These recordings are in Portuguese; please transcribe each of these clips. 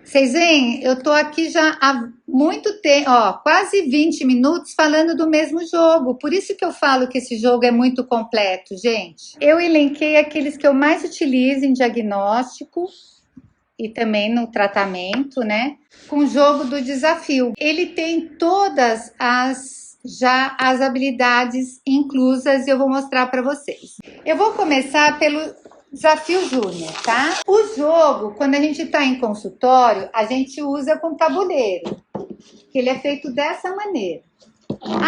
Vocês veem, eu tô aqui já há muito tempo, ó, quase 20 minutos falando do mesmo jogo. Por isso que eu falo que esse jogo é muito completo, gente. Eu elenquei aqueles que eu mais utilizo em diagnóstico e também no tratamento, né? Com o jogo do desafio. Ele tem todas as habilidades inclusas e eu vou mostrar para vocês. Eu vou começar pelo desafio júnior, tá? O jogo, quando a gente está em consultório, a gente usa com tabuleiro, que ele é feito dessa maneira.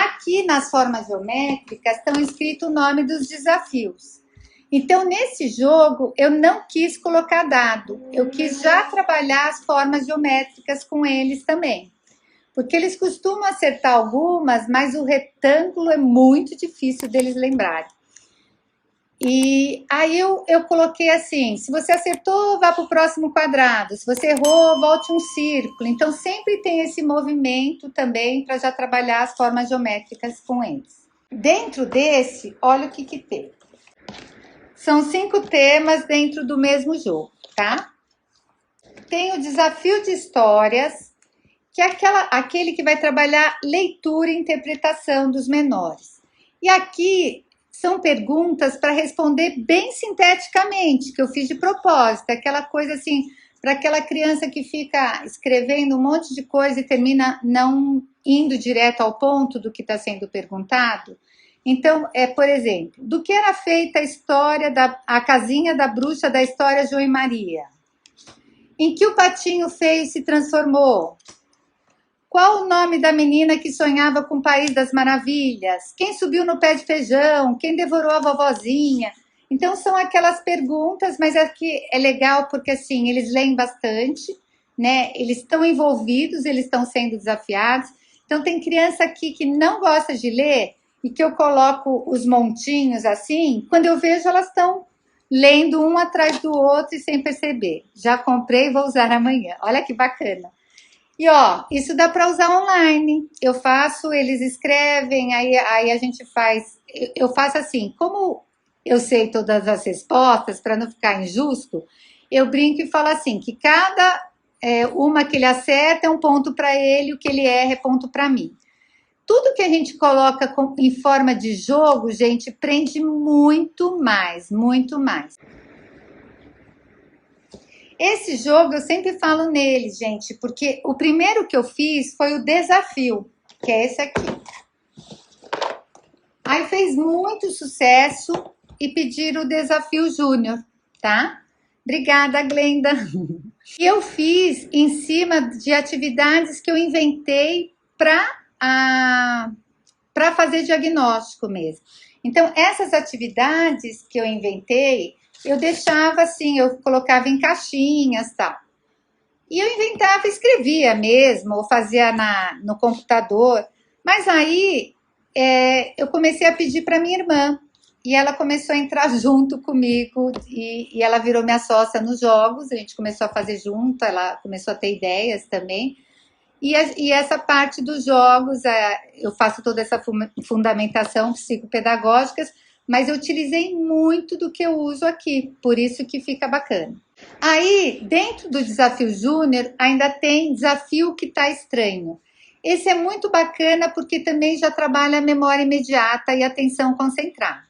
Aqui nas formas geométricas estão escrito o nome dos desafios. Então, nesse jogo, eu não quis colocar dado, eu quis já trabalhar as formas geométricas com eles também. Porque eles costumam acertar algumas, mas o retângulo é muito difícil deles lembrarem. E aí eu coloquei assim, se você acertou, vá para o próximo quadrado. Se você errou, volte um círculo. Então, sempre tem esse movimento também para já trabalhar as formas geométricas com eles. Dentro desse, olha o que tem. São 5 temas dentro do mesmo jogo, tá? Tem o desafio de histórias, que é aquele que vai trabalhar leitura e interpretação dos menores. E aqui são perguntas para responder bem sinteticamente, que eu fiz de propósito, aquela coisa assim, para aquela criança que fica escrevendo um monte de coisa e termina não indo direto ao ponto do que está sendo perguntado. Então, por exemplo, do que era feita a história a casinha da bruxa da história João e Maria? Em que o patinho feio se transformou? Qual o nome da menina que sonhava com o País das Maravilhas? Quem subiu no pé de feijão? Quem devorou a vovozinha? Então, são aquelas perguntas, mas aqui é legal porque, assim, eles leem bastante, né? Eles estão envolvidos, eles estão sendo desafiados. Então, tem criança aqui que não gosta de ler e que eu coloco os montinhos assim, quando eu vejo elas estão lendo um atrás do outro e sem perceber. Já comprei e vou usar amanhã. Olha que bacana. E ó, isso dá para usar online. Eu faço, eles escrevem, aí a gente faz. Eu faço assim, como eu sei todas as respostas, para não ficar injusto, eu brinco e falo assim: que cada uma que ele acerta é um ponto para ele, o que ele erra é ponto para mim. Tudo que a gente coloca em forma de jogo, gente, prende muito mais, muito mais. Esse jogo eu sempre falo nele, gente, porque o primeiro que eu fiz foi o desafio, que é esse aqui. Aí fez muito sucesso e pediram o desafio júnior, tá? Obrigada, Glenda. E eu fiz em cima de atividades que eu inventei para fazer diagnóstico mesmo. Então, essas atividades que eu inventei, eu deixava assim, eu colocava em caixinhas e tal. E eu inventava, escrevia mesmo, ou fazia no computador. Mas aí eu comecei a pedir para minha irmã. E ela começou a entrar junto comigo. E ela virou minha sócia nos jogos. A gente começou a fazer junto, ela começou a ter ideias também. E essa parte dos jogos, eu faço toda essa fundamentação psicopedagógica, mas eu utilizei muito do que eu uso aqui, por isso que fica bacana. Aí, dentro do desafio júnior, ainda tem desafio que tá estranho. Esse é muito bacana porque também já trabalha a memória imediata e atenção concentrada.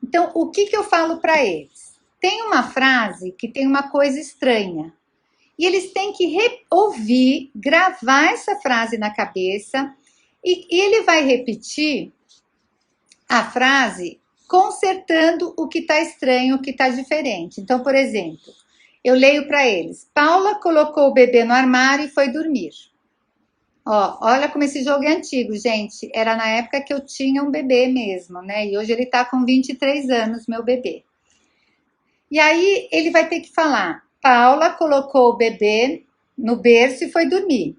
Então, o que eu falo para eles? Tem uma frase que tem uma coisa estranha. E eles têm que ouvir, gravar essa frase na cabeça e ele vai repetir a frase consertando o que está estranho, o que está diferente. Então, por exemplo, eu leio para eles: Paula colocou o bebê no armário e foi dormir. Ó, olha como esse jogo é antigo, gente. Era na época que eu tinha um bebê mesmo, né? E hoje ele está com 23 anos, meu bebê. E aí ele vai ter que falar: Paula colocou o bebê no berço e foi dormir.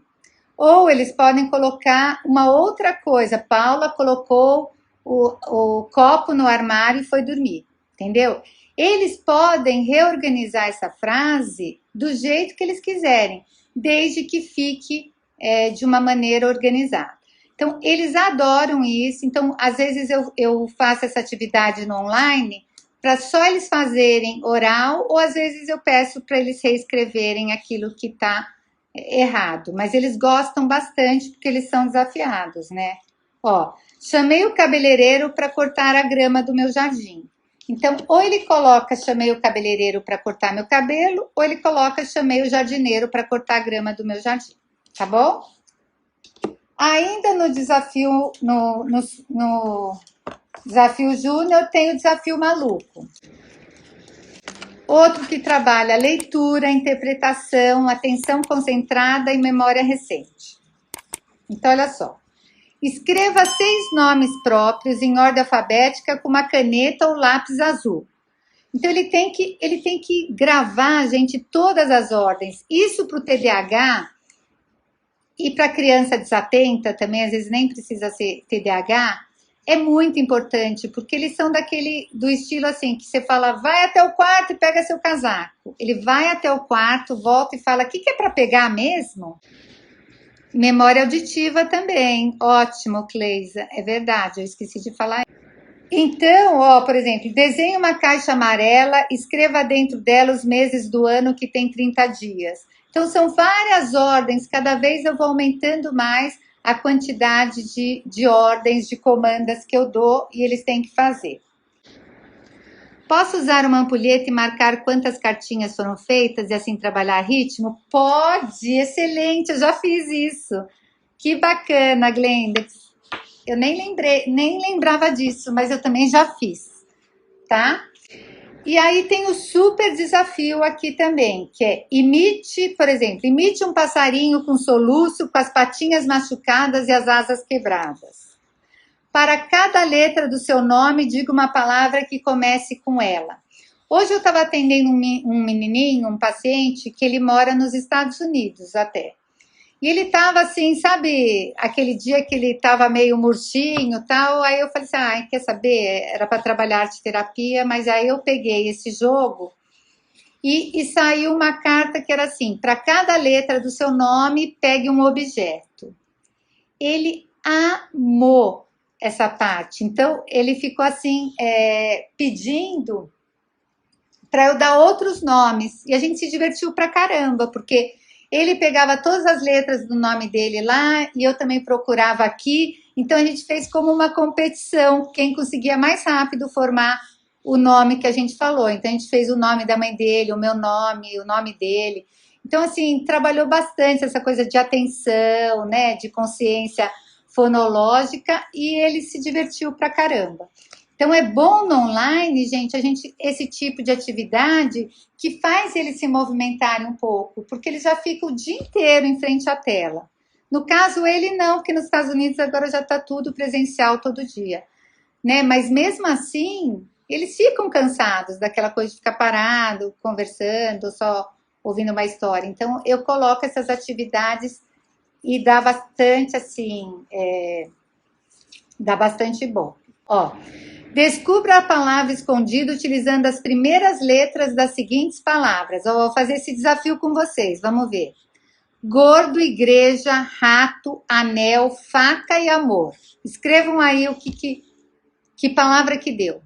Ou eles podem colocar uma outra coisa: Paula colocou o copo no armário e foi dormir. Entendeu? Eles podem reorganizar essa frase do jeito que eles quiserem, desde que fique de uma maneira organizada. Então, eles adoram isso. Então, às vezes eu faço essa atividade no online para só eles fazerem oral, ou às vezes eu peço para eles reescreverem aquilo que está errado, mas eles gostam bastante porque eles são desafiados, né? Ó, chamei o cabeleireiro para cortar a grama do meu jardim. Então, ou ele coloca chamei o cabeleireiro para cortar meu cabelo, ou ele coloca chamei o jardineiro para cortar a grama do meu jardim, tá bom? Ainda no desafio, no desafio júnior, tem o desafio maluco. Outro que trabalha leitura, interpretação, atenção concentrada e memória recente. Então, olha só. Escreva 6 nomes próprios em ordem alfabética com uma caneta ou lápis azul. Então, ele tem que gravar, gente, todas as ordens. Isso para o TDAH e para a criança desatenta também, às vezes nem precisa ser TDAH, é muito importante, porque eles são do estilo assim, que você fala, vai até o quarto e pega seu casaco. Ele vai até o quarto, volta e fala, o que é para pegar mesmo? Memória auditiva também. Ótimo, Cleisa. É verdade, eu esqueci de falar. Então, ó, por exemplo, desenhe uma caixa amarela, escreva dentro dela os meses do ano que tem 30 dias. Então, são várias ordens, cada vez eu vou aumentando mais a quantidade de ordens, de comandas que eu dou e eles têm que fazer. Posso usar uma ampulheta e marcar quantas cartinhas foram feitas e assim trabalhar ritmo? Pode, excelente, eu já fiz isso. Que bacana, Glenda. Eu nem lembrava disso, mas eu também já fiz, tá? E aí tem o super desafio aqui também, que é imite, por exemplo, imite um passarinho com soluço, com as patinhas machucadas e as asas quebradas. Para cada letra do seu nome, diga uma palavra que comece com ela. Hoje eu estava atendendo um menininho, um paciente, que ele mora nos Estados Unidos até. E ele estava assim, sabe, aquele dia que ele estava meio murchinho e tal, aí eu falei assim, quer saber, era para trabalhar arte terapia, mas aí eu peguei esse jogo e saiu uma carta que era assim, para cada letra do seu nome, pegue um objeto. Ele amou essa parte, então ele ficou assim, pedindo para eu dar outros nomes, e a gente se divertiu pra caramba, porque ele pegava todas as letras do nome dele lá e eu também procurava aqui. Então a gente fez como uma competição, quem conseguia mais rápido formar o nome que a gente falou. Então a gente fez o nome da mãe dele, o meu nome, o nome dele. Então assim, trabalhou bastante essa coisa de atenção, né, de consciência fonológica e ele se divertiu pra caramba. Então é bom no online, gente, esse tipo de atividade que faz eles se movimentarem um pouco, porque ele já fica o dia inteiro em frente à tela. No caso, ele não, porque nos Estados Unidos agora já está tudo presencial todo dia, né? Mas mesmo assim, eles ficam cansados daquela coisa de ficar parado, conversando, só ouvindo uma história. Então, eu coloco essas atividades e dá bastante, assim, dá bastante bom. Ó, descubra a palavra escondida utilizando as primeiras letras das seguintes palavras. Eu vou fazer esse desafio com vocês, vamos ver. Gordo, igreja, rato, anel, faca e amor. Escrevam aí que palavra que deu.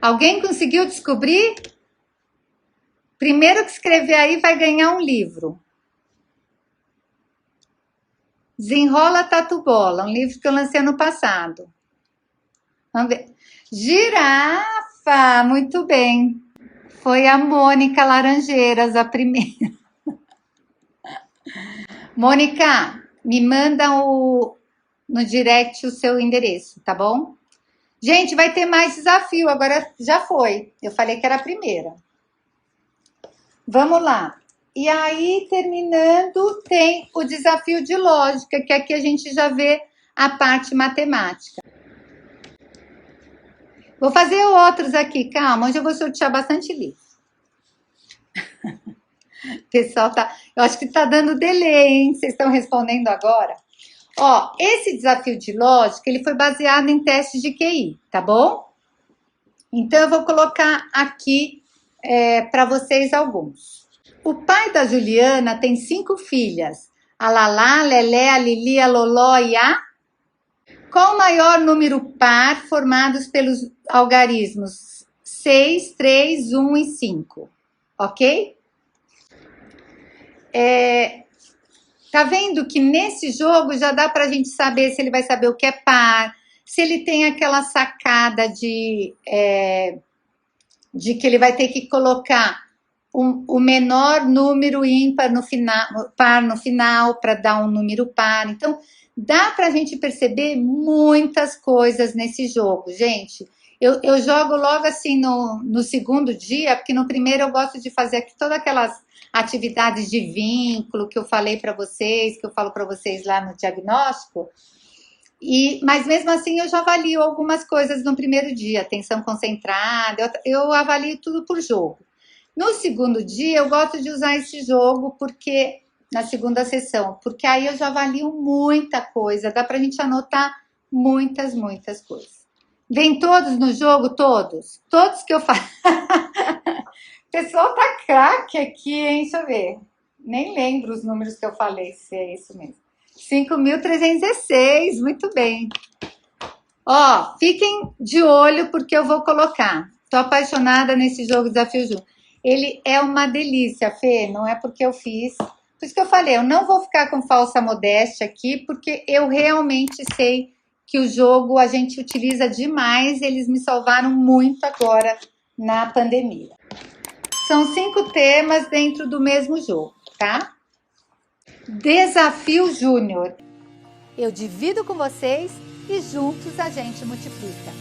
Alguém conseguiu descobrir? Primeiro que escrever aí vai ganhar um livro. Desenrola Tatu Bola, um livro que eu lancei ano passado. Vamos ver. Girafa, muito bem. Foi a Mônica Laranjeiras, a primeira. Mônica, me manda no direct o seu endereço, tá bom? Gente, vai ter mais desafio, agora já foi. Eu falei que era a primeira. Vamos lá. E aí, terminando, tem o desafio de lógica, que aqui a gente já vê a parte matemática. Vou fazer outros aqui, calma, hoje eu vou sortear bastante livro. Pessoal, eu acho que tá dando delay, hein? Vocês estão respondendo agora? Ó, esse desafio de lógica, ele foi baseado em testes de QI, tá bom? Então, eu vou colocar aqui para vocês alguns. O pai da Juliana tem 5 filhas. A Lalá, a Lelé, a Lili, a Loló e a... Qual o maior número par formados pelos algarismos 6, 3, 1 e 5? Ok? Tá vendo que nesse jogo já dá pra gente saber se ele vai saber o que é par, se ele tem aquela sacada de que ele vai ter que colocar o menor número ímpar no final, par no final, para dar um número par. Então, dá para a gente perceber muitas coisas nesse jogo, gente. Eu jogo logo assim no segundo dia, porque no primeiro eu gosto de fazer aqui todas aquelas atividades de vínculo que eu falei para vocês, que eu falo para vocês lá no diagnóstico. Mas mesmo assim eu já avalio algumas coisas no primeiro dia, atenção concentrada, eu avalio tudo por jogo. No segundo dia eu gosto de usar esse jogo porque na segunda sessão, porque aí eu já avalio muita coisa, dá pra gente anotar muitas coisas. Vem todos no jogo? Todos? Todos que eu faço. O pessoal tá craque aqui, hein? Deixa eu ver. Nem lembro os números que eu falei, se é isso mesmo. 5.316, muito bem. Ó, fiquem de olho porque eu vou colocar. Tô apaixonada nesse jogo Desafio Ju. Ele é uma delícia, Fê, não é porque eu fiz. Por isso que eu falei, eu não vou ficar com falsa modéstia aqui, porque eu realmente sei que o jogo a gente utiliza demais, eles me salvaram muito agora na pandemia. São 5 temas dentro do mesmo jogo, tá? Desafio Júnior. Eu divido com vocês e juntos a gente multiplica.